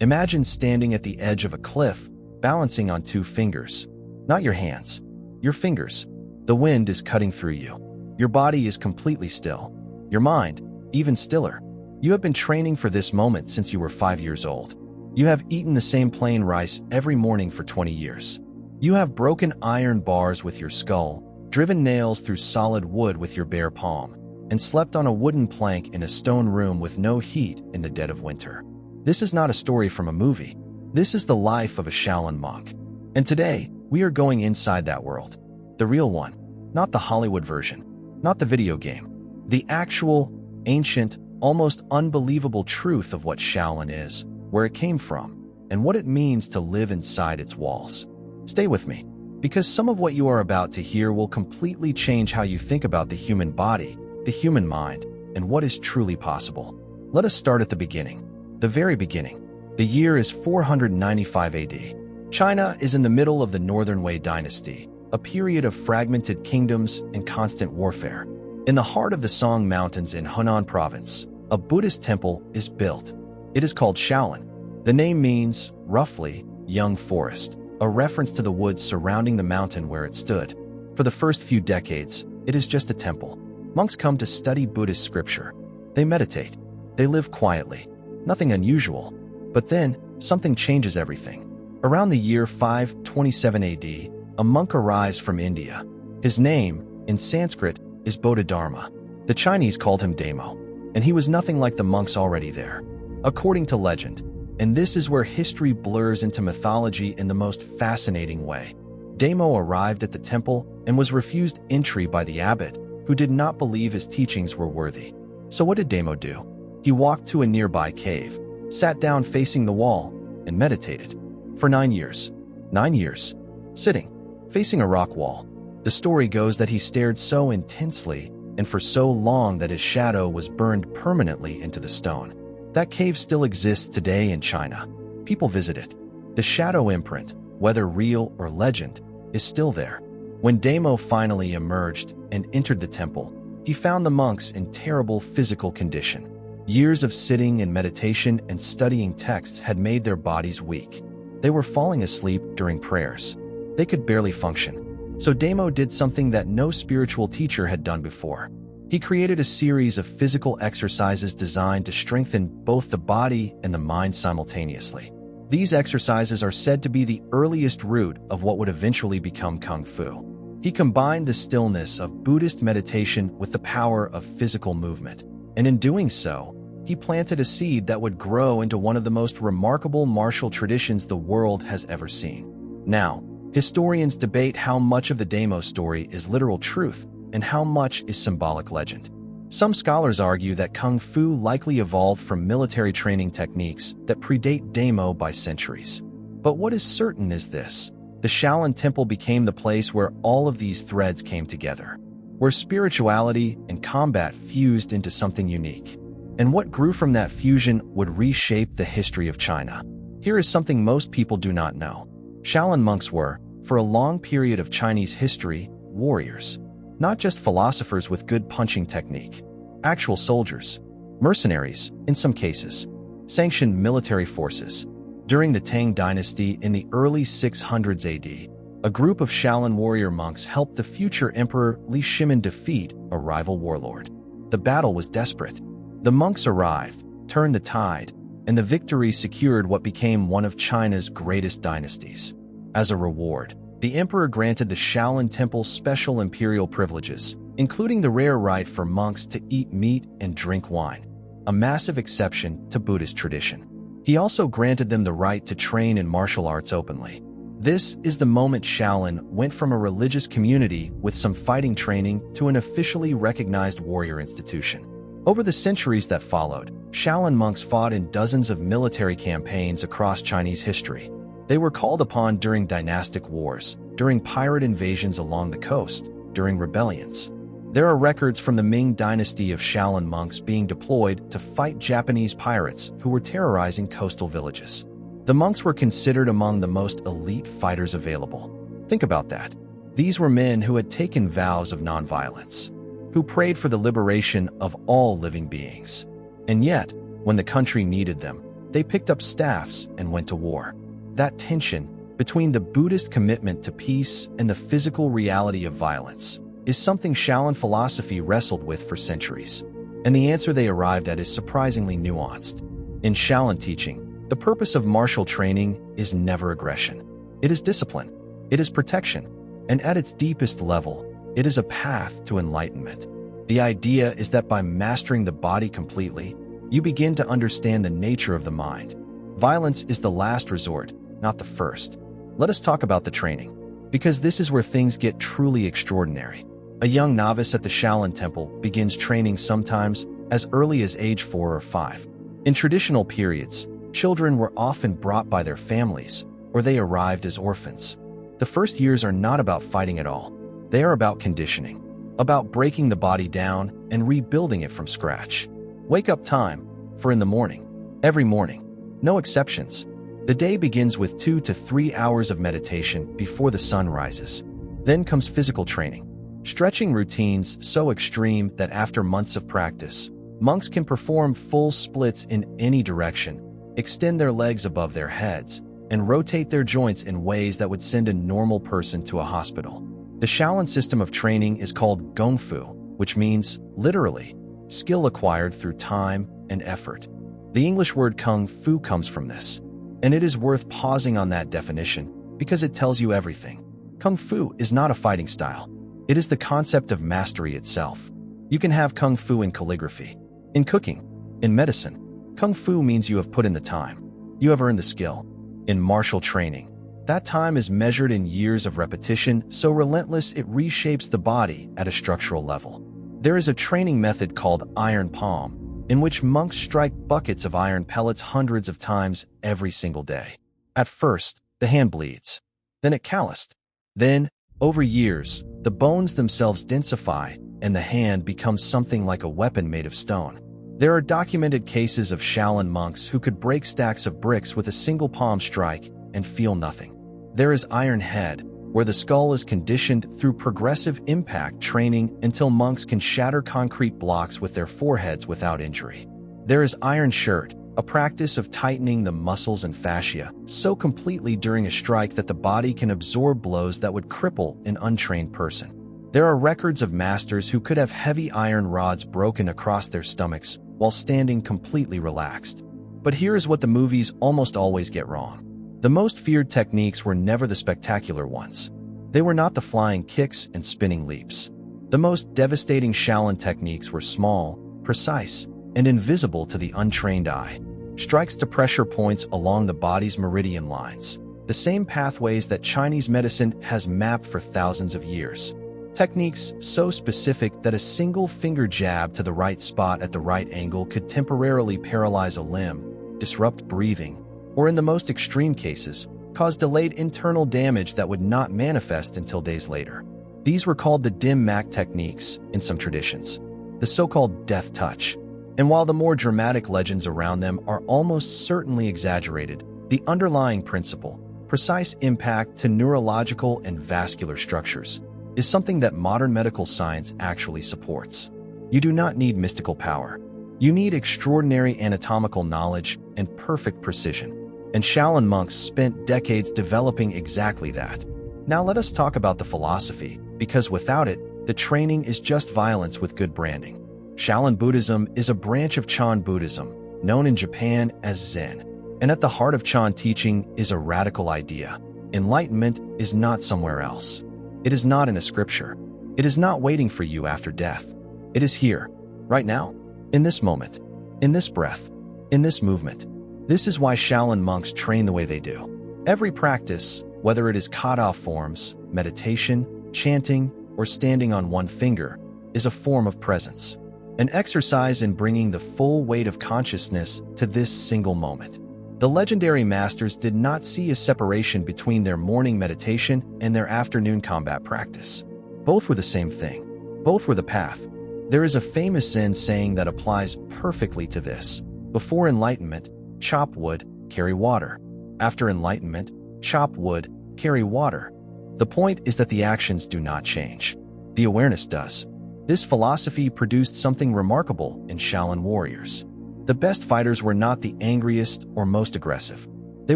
Imagine standing at the edge of a cliff, balancing on two fingers. Not your hands, your fingers. The wind is cutting through you. Your body is completely still. Your mind, even stiller. You have been training for this moment since you were 5 years old. You have eaten the same plain rice every morning for 20 years. You have broken iron bars with your skull, driven nails through solid wood with your bare palm, and slept on a wooden plank in a stone room with no heat in the dead of winter. This is not a story from a movie. This is the life of a Shaolin monk. And today, we are going inside that world. The real one, not the Hollywood version, not the video game. The actual, ancient, almost unbelievable truth of what Shaolin is, where it came from, and what it means to live inside its walls. Stay with me, because some of what you are about to hear will completely change how you think about the human body, the human mind, and what is truly possible. Let us start at the beginning, the very beginning. The year is 495 AD. China is in the middle of the Northern Wei dynasty, a period of fragmented kingdoms and constant warfare. In the heart of the Song Mountains in Hunan Province, a Buddhist temple is built. It is called Shaolin. The name means, roughly, young forest, a reference to the woods surrounding the mountain where it stood. For the first few decades, it is just a temple. Monks come to study Buddhist scripture. They meditate. They live quietly. Nothing unusual. But then, something changes everything. Around the year 527 AD, a monk arrives from India. His name, in Sanskrit, is Bodhidharma. The Chinese called him Damo, and he was nothing like the monks already there. According to legend, and this is where history blurs into mythology in the most fascinating way, Damo arrived at the temple and was refused entry by the abbot, who did not believe his teachings were worthy. So what did Damo do? He walked to a nearby cave, sat down facing the wall, and meditated. For 9 years. 9 years. Sitting, facing a rock wall. The story goes that he stared so intensely and for so long that his shadow was burned permanently into the stone. That cave still exists today in China. People visit it. The shadow imprint, whether real or legend, is still there. When Damo finally emerged and entered the temple, he found the monks in terrible physical condition. Years of sitting and meditation and studying texts had made their bodies weak. They were falling asleep during prayers. They could barely function. So Damo did something that no spiritual teacher had done before. He created a series of physical exercises designed to strengthen both the body and the mind simultaneously. These exercises are said to be the earliest root of what would eventually become Kung Fu. He combined the stillness of Buddhist meditation with the power of physical movement, and in doing so, he planted a seed that would grow into one of the most remarkable martial traditions the world has ever seen. Now, historians debate how much of the Damo story is literal truth and how much is symbolic legend. Some scholars argue that Kung Fu likely evolved from military training techniques that predate Damo by centuries. But what is certain is this: the Shaolin Temple became the place where all of these threads came together, where spirituality and combat fused into something unique. And what grew from that fusion would reshape the history of China. Here is something most people do not know. Shaolin monks were, for a long period of Chinese history, warriors. Not just philosophers with good punching technique. Actual soldiers. Mercenaries, in some cases. Sanctioned military forces. During the Tang dynasty in the early 600s AD, a group of Shaolin warrior monks helped the future Emperor Li Shimin defeat a rival warlord. The battle was desperate. The monks arrived, turned the tide, and the victory secured what became one of China's greatest dynasties. As a reward, the emperor granted the Shaolin Temple special imperial privileges, including the rare right for monks to eat meat and drink wine, a massive exception to Buddhist tradition. He also granted them the right to train in martial arts openly. This is the moment Shaolin went from a religious community with some fighting training to an officially recognized warrior institution. Over the centuries that followed, Shaolin monks fought in dozens of military campaigns across Chinese history. They were called upon during dynastic wars, during pirate invasions along the coast, during rebellions. There are records from the Ming dynasty of Shaolin monks being deployed to fight Japanese pirates who were terrorizing coastal villages. The monks were considered among the most elite fighters available. Think about that. These were men who had taken vows of nonviolence, who prayed for the liberation of all living beings. And yet, when the country needed them, They picked up staffs and went to war. That tension between the Buddhist commitment to peace and the physical reality of violence is something Shaolin philosophy wrestled with for centuries. And the answer they arrived at is surprisingly nuanced. In Shaolin teaching, the purpose of martial training is never aggression. It is discipline. It is protection. And at its deepest level, it is a path to enlightenment. The idea is that by mastering the body completely, you begin to understand the nature of the mind. Violence is the last resort, not the first. Let us talk about the training, because this is where things get truly extraordinary. A young novice at the Shaolin temple begins training sometimes as early as age 4 or 5. In traditional periods, children were often brought by their families, or they arrived as orphans. The first years are not about fighting at all. They are about conditioning, about breaking the body down and rebuilding it from scratch. Wake up time, for in the morning, every morning, no exceptions. The day begins with 2 to 3 hours of meditation before the sun rises. Then comes physical training. Stretching routines so extreme that after months of practice, monks can perform full splits in any direction, extend their legs above their heads, and rotate their joints in ways that would send a normal person to a hospital. The Shaolin system of training is called Gong Fu, which means, literally, skill acquired through time and effort. The English word Kung Fu comes from this, and it is worth pausing on that definition because it tells you everything. Kung Fu is not a fighting style. It is the concept of mastery itself. You can have Kung Fu in calligraphy, in cooking, in medicine. Kung Fu means you have put in the time. You have earned the skill. In martial training, that time is measured in years of repetition, so relentless it reshapes the body at a structural level. There is a training method called iron palm, in which monks strike buckets of iron pellets hundreds of times every single day. At first, the hand bleeds. Then it calloused. Then, over years, the bones themselves densify, and the hand becomes something like a weapon made of stone. There are documented cases of Shaolin monks who could break stacks of bricks with a single palm strike and feel nothing. There is Iron Head, where the skull is conditioned through progressive impact training until monks can shatter concrete blocks with their foreheads without injury. There is Iron Shirt, a practice of tightening the muscles and fascia so completely during a strike that the body can absorb blows that would cripple an untrained person. There are records of masters who could have heavy iron rods broken across their stomachs while standing completely relaxed. But here is what the movies almost always get wrong. The most feared techniques were never the spectacular ones. They were not the flying kicks and spinning leaps. The most devastating Shaolin techniques were small, precise, and invisible to the untrained eye. Strikes to pressure points along the body's meridian lines, the same pathways that Chinese medicine has mapped for thousands of years. Techniques so specific that a single finger jab to the right spot at the right angle could temporarily paralyze a limb, disrupt breathing, or in the most extreme cases, cause delayed internal damage that would not manifest until days later. These were called the dim mak techniques in some traditions, the so-called death touch. And while the more dramatic legends around them are almost certainly exaggerated, the underlying principle, precise impact to neurological and vascular structures, is something that modern medical science actually supports. You do not need mystical power. You need extraordinary anatomical knowledge and perfect precision. And Shaolin monks spent decades developing exactly that. Now let us talk about the philosophy, because without it, the training is just violence with good branding. Shaolin Buddhism is a branch of Chan Buddhism, known in Japan as Zen. And at the heart of Chan teaching is a radical idea. Enlightenment is not somewhere else. It is not in a scripture. It is not waiting for you after death. It is here, right now, in this moment, in this breath, in this movement. This is why Shaolin monks train the way they do. Every practice, whether it is kata forms, meditation, chanting, or standing on one finger, is a form of presence. An exercise in bringing the full weight of consciousness to this single moment. The legendary masters did not see a separation between their morning meditation and their afternoon combat practice. Both were the same thing. Both were the path. There is a famous Zen saying that applies perfectly to this. Before enlightenment, chop wood, carry water. After enlightenment, chop wood, carry water. The point is that the actions do not change. The awareness does. This philosophy produced something remarkable in Shaolin warriors. The best fighters were not the angriest or most aggressive. They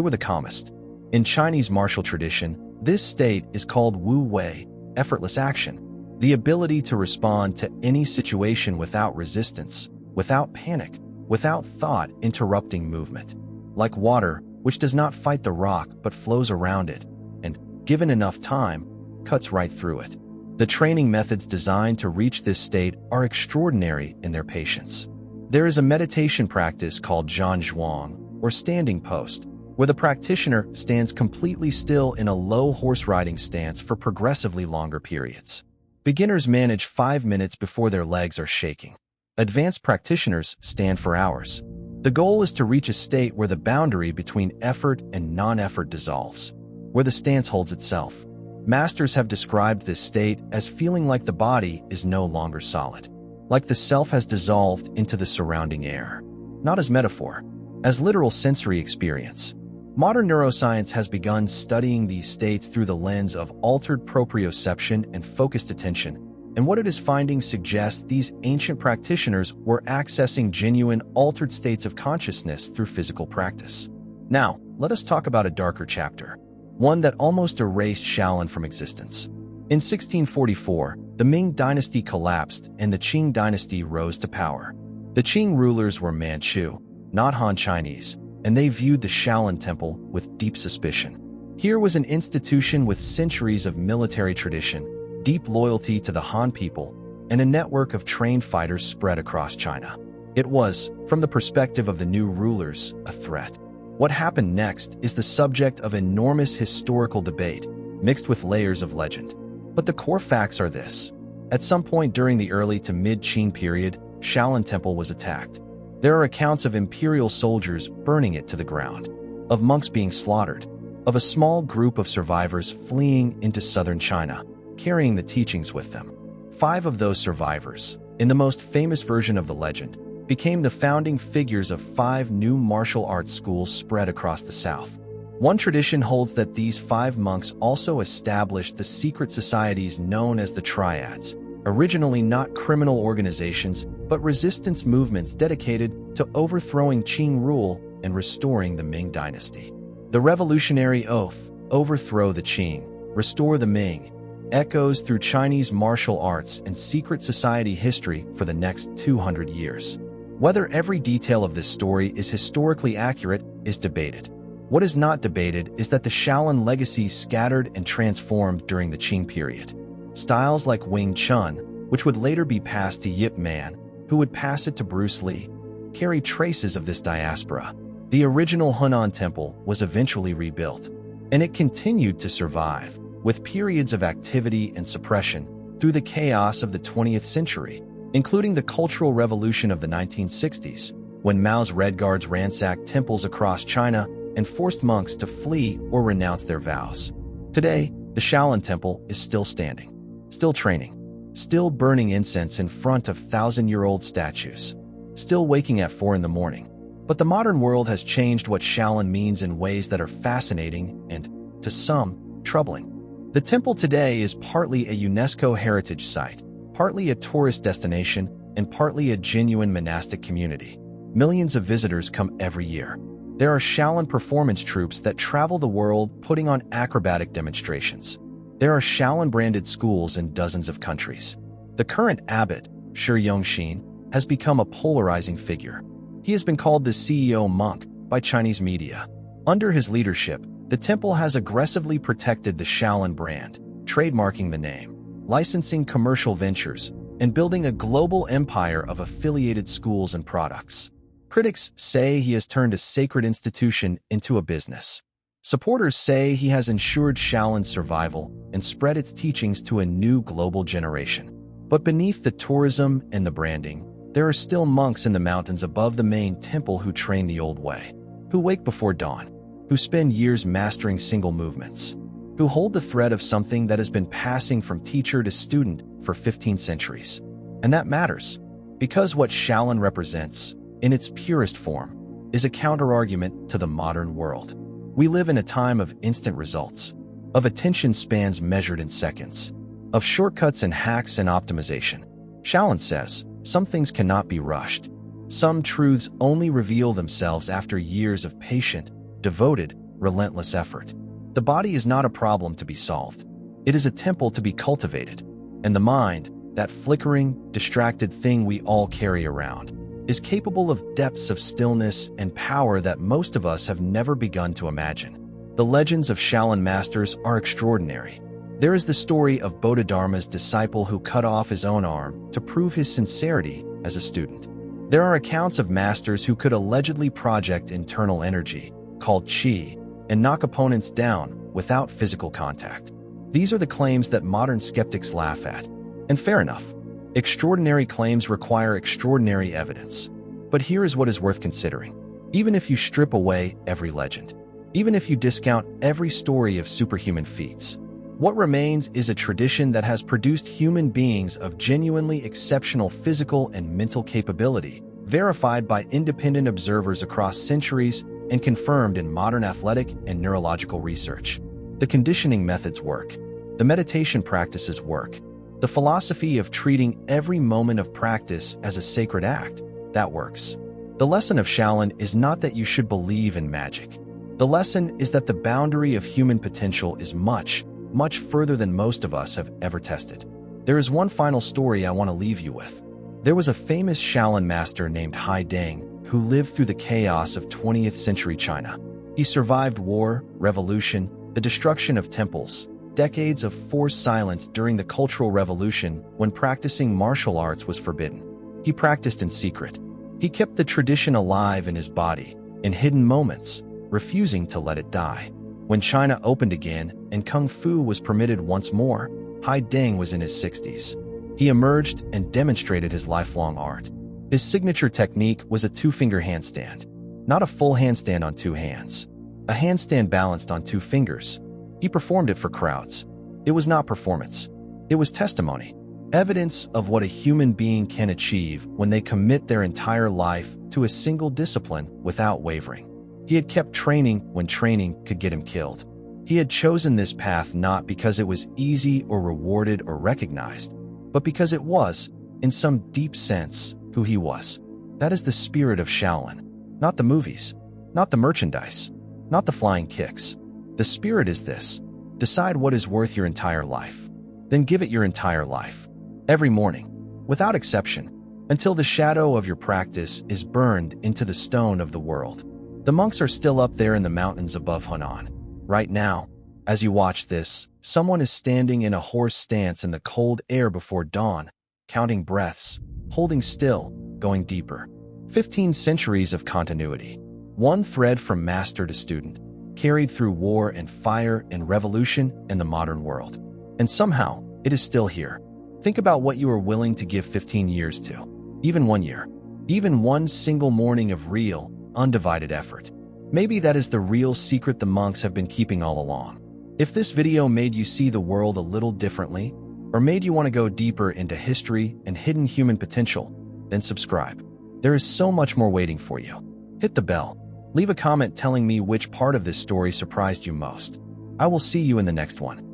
were the calmest. In Chinese martial tradition, this state is called Wu Wei, effortless action, the ability to respond to any situation without resistance, without panic, without thought interrupting movement. Like water, which does not fight the rock but flows around it, and, given enough time, cuts right through it. The training methods designed to reach this state are extraordinary in their patience. There is a meditation practice called Zhan Zhuang, or standing post, where the practitioner stands completely still in a low horse riding stance for progressively longer periods. Beginners manage 5 minutes before their legs are shaking. Advanced practitioners stand for hours. The goal is to reach a state where the boundary between effort and non-effort dissolves, where the stance holds itself. Masters have described this state as feeling like the body is no longer solid, like the self has dissolved into the surrounding air. Not as metaphor, as literal sensory experience. Modern neuroscience has begun studying these states through the lens of altered proprioception and focused attention, and what it is finding suggests these ancient practitioners were accessing genuine altered states of consciousness through physical practice. Now, let us talk about a darker chapter, one that almost erased Shaolin from existence. In 1644, the Ming dynasty collapsed and the Qing dynasty rose to power. The Qing rulers were Manchu, not Han Chinese, and they viewed the Shaolin Temple with deep suspicion. Here was an institution with centuries of military tradition, deep loyalty to the Han people, and a network of trained fighters spread across China. It was, from the perspective of the new rulers, a threat. What happened next is the subject of enormous historical debate, mixed with layers of legend. But the core facts are this. At some point during the early to mid-Qing period, Shaolin Temple was attacked. There are accounts of imperial soldiers burning it to the ground, of monks being slaughtered, of a small group of survivors fleeing into southern China, carrying the teachings with them. 5 of those survivors, in the most famous version of the legend, became the founding figures of 5 new martial arts schools spread across the South. One tradition holds that these 5 monks also established the secret societies known as the Triads, originally not criminal organizations, but resistance movements dedicated to overthrowing Qing rule and restoring the Ming dynasty. The revolutionary oath, overthrow the Qing, restore the Ming, echoes through Chinese martial arts and secret society history for the next 200 years. Whether every detail of this story is historically accurate is debated. What is not debated is that the Shaolin legacy scattered and transformed during the Qing period. Styles like Wing Chun, which would later be passed to Yip Man, who would pass it to Bruce Lee, carry traces of this diaspora. The original Hunan Temple was eventually rebuilt, and it continued to survive, with periods of activity and suppression through the chaos of the 20th century, including the Cultural Revolution of the 1960s, when Mao's Red Guards ransacked temples across China and forced monks to flee or renounce their vows. Today, the Shaolin Temple is still standing, still training, still burning incense in front of 1,000-year-old statues, still waking at 4 in the morning. But the modern world has changed what Shaolin means in ways that are fascinating and, to some, troubling. The temple today is partly a UNESCO heritage site, partly a tourist destination, and partly a genuine monastic community. Millions of visitors come every year. There are Shaolin performance troupes that travel the world putting on acrobatic demonstrations. There are Shaolin-branded schools in dozens of countries. The current abbot, Shi Yongxin, has become a polarizing figure. He has been called the CEO monk by Chinese media. Under his leadership, the temple has aggressively protected the Shaolin brand, trademarking the name, licensing commercial ventures, and building a global empire of affiliated schools and products. Critics say he has turned a sacred institution into a business. Supporters say he has ensured Shaolin's survival and spread its teachings to a new global generation. But beneath the tourism and the branding, there are still monks in the mountains above the main temple who train the old way, who wake before dawn, who spend years mastering single movements, who hold the thread of something that has been passing from teacher to student for 15 centuries. And that matters, because what Shaolin represents, in its purest form, is a counterargument to the modern world. We live in a time of instant results, of attention spans measured in seconds, of shortcuts and hacks and optimization. Shaolin says, some things cannot be rushed. Some truths only reveal themselves after years of patient, devoted, relentless effort. The body is not a problem to be solved. It is a temple to be cultivated. And the mind, that flickering, distracted thing we all carry around, is capable of depths of stillness and power that most of us have never begun to imagine. The legends of Shaolin masters are extraordinary. There is the story of Bodhidharma's disciple who cut off his own arm to prove his sincerity as a student. There are accounts of masters who could allegedly project internal energy, called qi, and knock opponents down without physical contact. These are the claims that modern skeptics laugh at. And fair enough. Extraordinary claims require extraordinary evidence. But here is what is worth considering. Even if you strip away every legend, even if you discount every story of superhuman feats, what remains is a tradition that has produced human beings of genuinely exceptional physical and mental capability, verified by independent observers across centuries and confirmed in modern athletic and neurological research. The conditioning methods work. The meditation practices work. The philosophy of treating every moment of practice as a sacred act, that works. The lesson of Shaolin is not that you should believe in magic. The lesson is that the boundary of human potential is much, much further than most of us have ever tested. There is one final story I want to leave you with. There was a famous Shaolin master named Hai Deng who lived through the chaos of 20th century China. He survived war, revolution, the destruction of temples, decades of forced silence during the Cultural Revolution when practicing martial arts was forbidden. He practiced in secret. He kept the tradition alive in his body, in hidden moments, refusing to let it die. When China opened again and Kung Fu was permitted once more, Hai Deng was in his 60s. He emerged and demonstrated his lifelong art. His signature technique was a two-finger handstand. Not a full handstand on two hands. A handstand balanced on two fingers. He performed it for crowds. It was not performance. It was testimony. Evidence of what a human being can achieve when they commit their entire life to a single discipline without wavering. He had kept training when training could get him killed. He had chosen this path not because it was easy or rewarded or recognized, but because it was, in some deep sense, who he was. That is the spirit of Shaolin. Not the movies, not the merchandise, not the flying kicks. The spirit is this: decide what is worth your entire life. Then give it your entire life. Every morning, without exception, until the shadow of your practice is burned into the stone of the world. The monks are still up there in the mountains above Hunan. Right now, as you watch this, someone is standing in a horse stance in the cold air before dawn, counting breaths, holding still, going deeper. 15 centuries of continuity. One thread from master to student, carried through war and fire and revolution and the modern world. And somehow, it is still here. Think about what you are willing to give 15 years to. Even 1 year. Even one single morning of real, undivided effort. Maybe that is the real secret the monks have been keeping all along. If this video made you see the world a little differently, or made you want to go deeper into history and hidden human potential, then subscribe. There is so much more waiting for you. Hit the bell. Leave a comment telling me which part of this story surprised you most. I will see you in the next one.